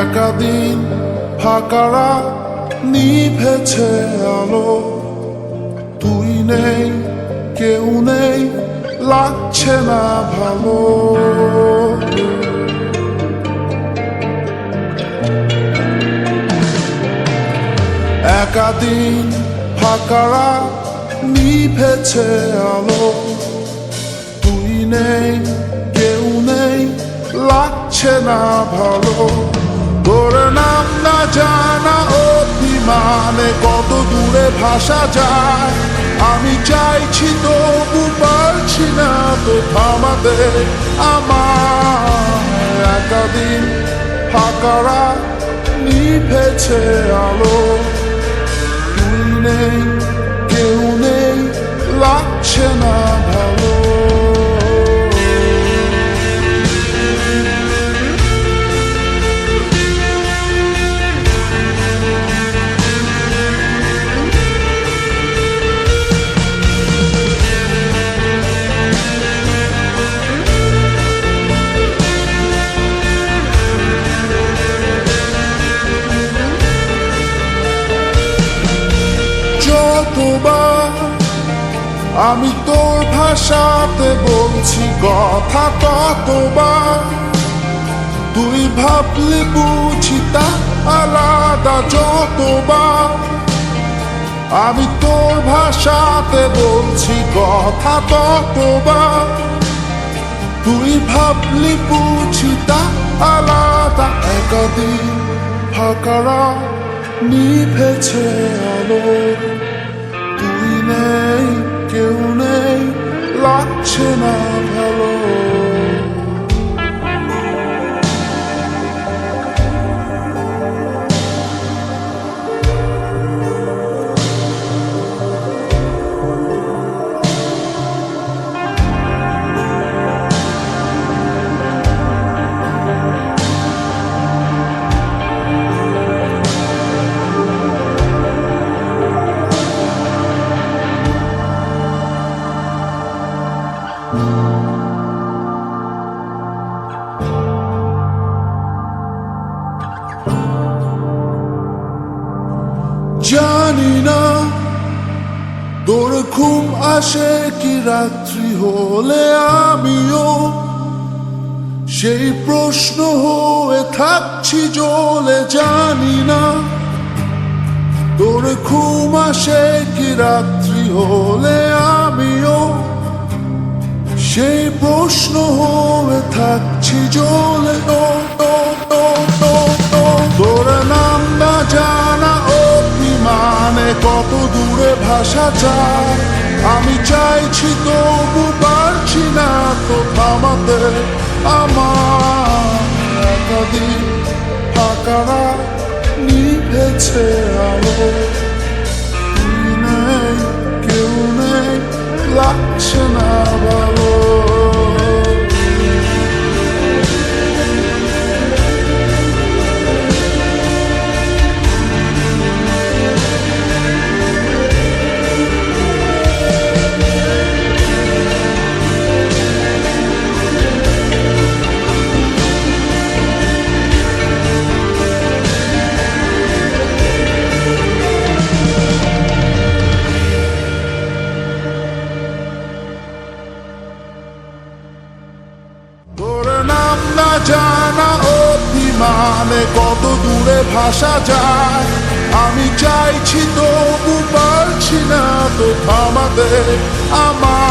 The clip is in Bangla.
একাদিন ফাঁকারা নিভেছে আলো, তুই নেই কেউ নেই লাগছে না ভালো। একাদিন ফাঁকারা নিভেছে আলো, তুই নেই কেউ নেই লাগছে না ভালো। তোর নাম না জানা অভিমানে কত দূরে ভাসা যায়, আমি চাইছি তবু পারছি না তো থামাতে আমার। একাদিন ফাঁকারা নিভেছে আলো, তুই নেই কেউ নেই লাগছে না ভালো। যতবার আমি তোর ভাষাতে বলছি কথা, ততবার তুই ভাবলি বুঝি তা আলাদা। যতবার আমি তোর ভাষাতে বলছি কথা, ততবার তুই ভাবলি বুঝি তা আলাদা। একাদিন ফাঁকারা নিভেছে আলো, তুই নেই কেউ নেই লাগছে না ভালো। জানি না তোর ঘুম আসে কি রাত্রি হলে, আমিও সেই প্রশ্ন হয়ে থাকছি জ্বলে। জানি না তোর ঘুম আসে কি রাত্রি হলে, আমিও সেই প্রশ্ন হয়ে থাকছি জ্বলে। তোর নাম না জানা অভিমানে কত দূরে ভাসা যায়, আমি চাইছি তবু পারছি না তো থামাতে আমার। একাদিন ফাঁকারা নিভেছে আলো, তুই নেই কেউ নেই লাগছে না ভালো। তোর নাম না জানা অভিমানে কত দূরে ভাসা যায়, আমি চাইছি তবু পারছি না তো থামাতে আমার।